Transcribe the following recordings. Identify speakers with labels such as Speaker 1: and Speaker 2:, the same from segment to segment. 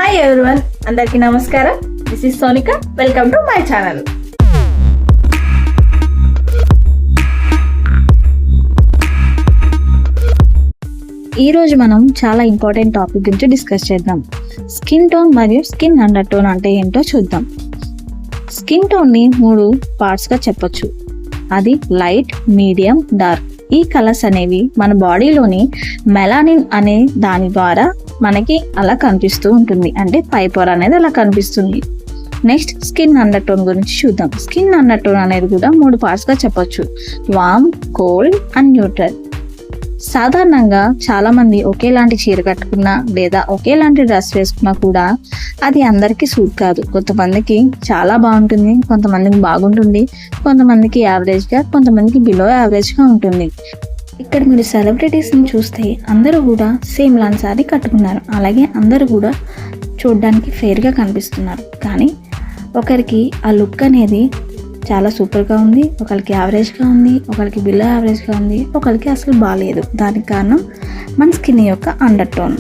Speaker 1: Hi everyone, అందరికీ నమస్కారం. This is Sonika. Welcome to my channel.
Speaker 2: ఈరోజు మనం చాలా ఇంపార్టెంట్ టాపిక్ గురించి డిస్కస్ చేద్దాం. స్కిన్ టోన్ మరియు స్కిన్ అండర్ టోన్ అంటే ఏంటో చూద్దాం. స్కిన్ టోన్ని 3 పార్ట్స్గా చెప్పొచ్చు. అది లైట్, మీడియం, డార్క్. ఈ కలర్స్ అనేవి మన బాడీలోని మెలానిన్ అనే దాని ద్వారా మనకి అలా కనిపిస్తూ ఉంటుంది, అంటే పై పొర అనేది అలా కనిపిస్తుంది. నెక్స్ట్ స్కిన్ అండర్ టోన్ గురించి చూద్దాం. స్కిన్ అండర్ టోన్ అనేది కూడా 3 పార్ట్స్గా చెప్పొచ్చు. Warm, cold and neutral. సాధారణంగా చాలా మంది ఒకేలాంటి చీర కట్టుకున్నా లేదా ఒకేలాంటి డ్రెస్ వేసుకున్నా కూడా అది అందరికీ సూట్ కాదు. కొంతమందికి చాలా బాగుంటుంది, కొంతమందికి బాగుంటుంది, కొంతమందికి యావరేజ్గా, కొంతమందికి బిలో యావరేజ్గా ఉంటుంది. ఇక్కడ మీరు సెలబ్రిటీస్ని చూస్తే అందరూ కూడా సేమ్ లాంటి సారీ కట్టుకున్నారు, అలాగే అందరూ కూడా చూడడానికి ఫెయిర్గా కనిపిస్తున్నారు. కానీ ఒకరికి ఆ లుక్ అనేది చాలా సూపర్గా ఉంది, ఒకరికి యావరేజ్గా ఉంది, ఒకరికి బిలో యావరేజ్గా ఉంది, ఒకరికి అసలు బాగాలేదు. దానికి కారణం మన స్కిన్ యొక్క అండర్ టోన్.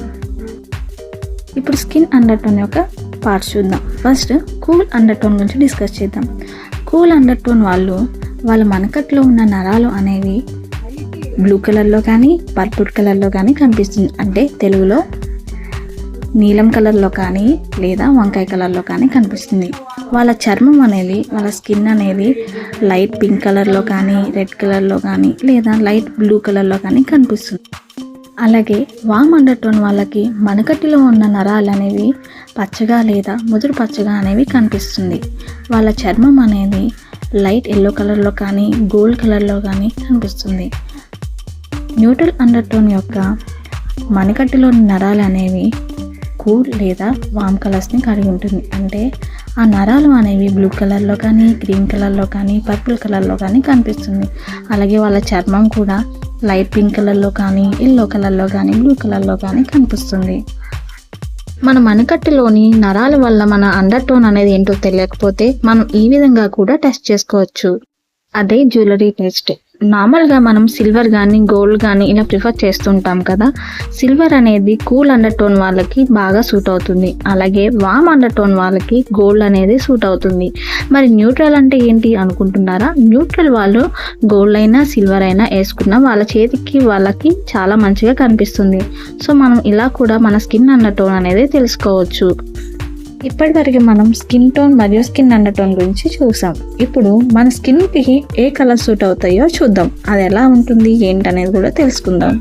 Speaker 2: ఇప్పుడు స్కిన్ అండర్ టోన్ యొక్క పార్ట్స్ చూద్దాం. ఫస్ట్ కూల్ అండర్ టోన్ గురించి డిస్కస్ చేద్దాం. కూల్ అండర్ టోన్ వాళ్ళ మనకట్లో ఉన్న నరాలు అనేవి బ్లూ కలర్లో కానీ పర్పుల్ కలర్లో కానీ కనిపిస్తుంది. అంటే తెలుగులో నీలం కలర్లో కానీ లేదా వంకాయ కలర్లో కానీ కనిపిస్తుంది. వాళ్ళ చర్మం అనేది, వాళ్ళ స్కిన్ అనేది లైట్ పింక్ కలర్లో కానీ, రెడ్ కలర్లో కానీ లేదా లైట్ బ్లూ కలర్లో కానీ కనిపిస్తుంది. అలాగే వామ్ అండర్ టోన్ వాళ్ళకి మణికట్టులో ఉన్న నరాలు అనేవి పచ్చగా లేదా ముదురు పచ్చగా అనేవి కనిపిస్తుంది. వాళ్ళ చర్మం అనేది లైట్ ఎల్లో కలర్లో కానీ గోల్డ్ కలర్లో కానీ కనిపిస్తుంది. న్యూట్రల్ అండర్ టోన్ యొక్క మణికట్టులోని నరాలు అనేవి కూల్ లేదా వామ్ కలర్స్ని కలిగి ఉంటుంది. అంటే ఆ నరాలు అనేవి బ్లూ కలర్లో కానీ, గ్రీన్ కలర్లో కానీ, పర్పుల్ కలర్లో కానీ కనిపిస్తుంది. అలాగే వాళ్ళ చర్మం కూడా లైట్ పింక్ కలర్లో కానీ, ఎల్లో కలర్లో కానీ, బ్లూ కలర్లో కానీ కనిపిస్తుంది. మన మణికట్టులోని నరాల వల్ల మన అండర్ టోన్ అనేది ఏంటో తెలియకపోతే మనం ఈ విధంగా కూడా టెస్ట్ చేసుకోవచ్చు. అదే జ్యువెలరీ టెస్ట్. నార్మల్గా మనం సిల్వర్ కానీ గోల్డ్ కానీ ఇలా ప్రిఫర్ చేస్తుంటాం కదా. సిల్వర్ అనేది కూల్ అండర్ టోన్ వాళ్ళకి బాగా సూట్ అవుతుంది, అలాగే వామ్ అండర్ టోన్ వాళ్ళకి గోల్డ్ అనేది సూట్ అవుతుంది. మరి న్యూట్రల్ అంటే ఏంటి అనుకుంటున్నారా? న్యూట్రల్ వాళ్ళు గోల్డ్ అయినా సిల్వర్ అయినా వేసుకున్న వాళ్ళ చేతికి వాళ్ళకి చాలా మంచిగా కనిపిస్తుంది. సో మనం ఇలా కూడా మన స్కిన్ అండర్ టోన్ అనేది తెలుసుకోవచ్చు. ఇప్పటివరకు మనం స్కిన్ టోన్ మరియు స్కిన్ అండర్ టోన్ గురించి చూసాం. ఇప్పుడు మన స్కిన్కి ఏ కలర్ సూట్ అవుతాయో చూద్దాం. అది ఎలా ఉంటుంది ఏంటనేది కూడా తెలుసుకుందాం.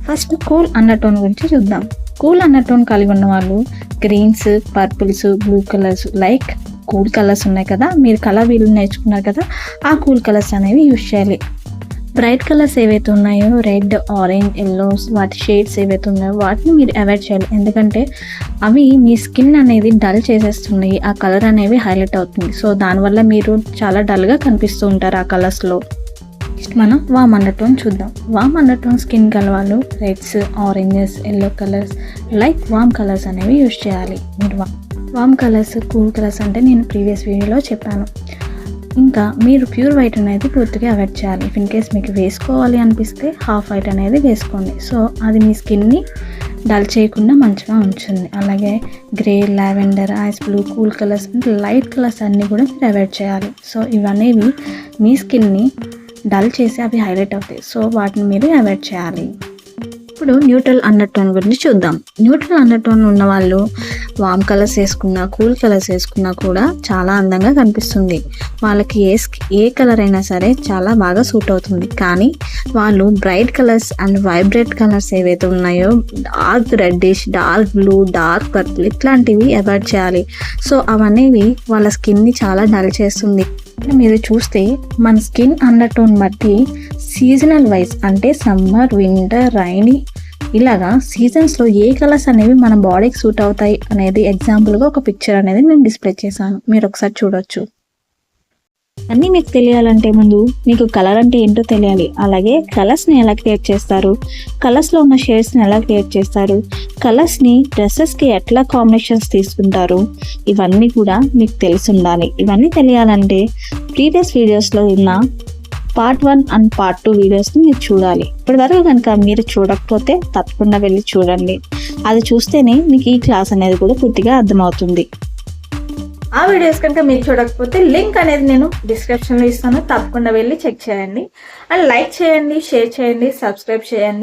Speaker 2: ఫస్ట్ కూల్ అండర్ టోన్ గురించి చూద్దాం. కూల్ అండర్ టోన్ కలిగి ఉన్న వాళ్ళు greens, purples, blue colours like cool colours ఉన్నాయి కదా, మీరు కలర్ వీలు నేర్చుకున్నారు కదా, ఆ కూల్ కలర్స్ అనేవి యూజ్ చేయాలి. బ్రైట్ కలర్స్ ఏవైతే ఉన్నాయో రెడ్, ఆరెంజ్, ఎల్లోస్ వాటి షేడ్స్ ఏవైతే ఉన్నాయో వాటిని మీరు అవాయిడ్ చేయాలి. ఎందుకంటే అవి మీ స్కిన్ అనేది డల్ చేసేస్తున్నాయి, ఆ కలర్ అనేవి హైలైట్ అవుతుంది. సో దానివల్ల మీరు చాలా డల్గా కనిపిస్తూ ఉంటారు ఆ కలర్స్లో. నెక్స్ట్ మనం వామ్ అండర్ టోన్ చూద్దాం. వామ్ అండర్ టోన్ స్కిన్ కలవాళ్ళు reds, oranges, yellow colours like warm colours అనేవి యూజ్ చేయాలి. మీరు వామ్ కలర్స్, కూల్ కలర్స్ అంటే నేను ప్రీవియస్ వీడియోలో చెప్పాను. ఇంకా మీరు ప్యూర్ వైట్ అనేది పూర్తిగా అవాయిడ్ చేయాలి. ఇన్ కేస్ మీకు వేసుకోవాలి అనిపిస్తే హాఫ్ వైట్ అనేది వేసుకోండి. సో అది మీ స్కిన్ని డల్ చేయకుండా మంచిగా ఉంచుతుంది. అలాగే grey, lavender, ice blue, cool colours అంటే లైట్ కలర్స్ అన్నీ కూడా మీరు అవాయిడ్ చేయాలి. సో ఇవనేవి మీ స్కిన్ని డల్ చేసి అవి హైలైట్ అవుతాయి. సో వాటిని మీరు అవాయిడ్ చేయాలి. ఇప్పుడు న్యూట్రల్ అండర్ టోన్ గురించి చూద్దాం. న్యూట్రల్ అండర్ టోన్ ఉన్న వాళ్ళు వామ్ కలర్స్ వేసుకున్నా, కూల్ కలర్స్ వేసుకున్నా కూడా చాలా అందంగా కనిపిస్తుంది. వాళ్ళకి ఏ కలర్ అయినా సరే చాలా బాగా సూట్ అవుతుంది. కానీ వాళ్ళు bright colours and vibrate colours ఏవైతే ఉన్నాయో dark reddish, dark blue, dark purple ఇట్లాంటివి అవాయిడ్ చేయాలి. సో అవనేవి వాళ్ళ స్కిన్ని చాలా డల్ చేస్తుంది. మీరు చూస్తే మన స్కిన్ అండర్ టోన్ బట్టి సీజనల్ వైజ్ అంటే సమ్మర్, వింటర్, రైనీ ఇలాగా సీజన్స్లో ఏ కలర్స్ అనేవి మన బాడీకి సూట్ అవుతాయి అనేది ఎగ్జాంపుల్గా ఒక పిక్చర్ అనేది నేను డిస్ప్లే చేశాను, మీరు ఒకసారి చూడొచ్చు. అన్నీ మీకు తెలియాలంటే ముందు మీకు కలర్ అంటే ఏంటో తెలియాలి. అలాగే కలర్స్ని ఎలా క్రియేట్ చేస్తారు, కలర్స్లో ఉన్న షేడ్స్ని ఎలా క్రియేట్ చేస్తారు, కలర్స్ని డ్రెస్సెస్కి ఎట్లా కాంబినేషన్స్ తీసుకుంటారు, ఇవన్నీ కూడా మీకు తెలిసి ఉండాలి. ఇవన్నీ తెలియాలంటే ప్రీవియస్ వీడియోస్లో ఉన్న పార్ట్ 1 అండ్ పార్ట్ 2 వీడియోస్ని మీరు చూడాలి. ఇప్పటివరకు కనుక మీరు చూడకపోతే తప్పకుండా వెళ్ళి చూడండి. అది చూస్తేనే మీకు ఈ క్లాస్ అనేది కూడా పూర్తిగా అర్థమవుతుంది.
Speaker 1: ఆ వీడియోస్ కనుక మీరు చూడకపోతే లింక్ అనేది నేను డిస్క్రిప్షన్లో ఇస్తాను, తప్పకుండా వెళ్ళి చెక్ చేయండి. అండ్ లైక్ చేయండి, షేర్ చేయండి, సబ్స్క్రైబ్ చేయండి.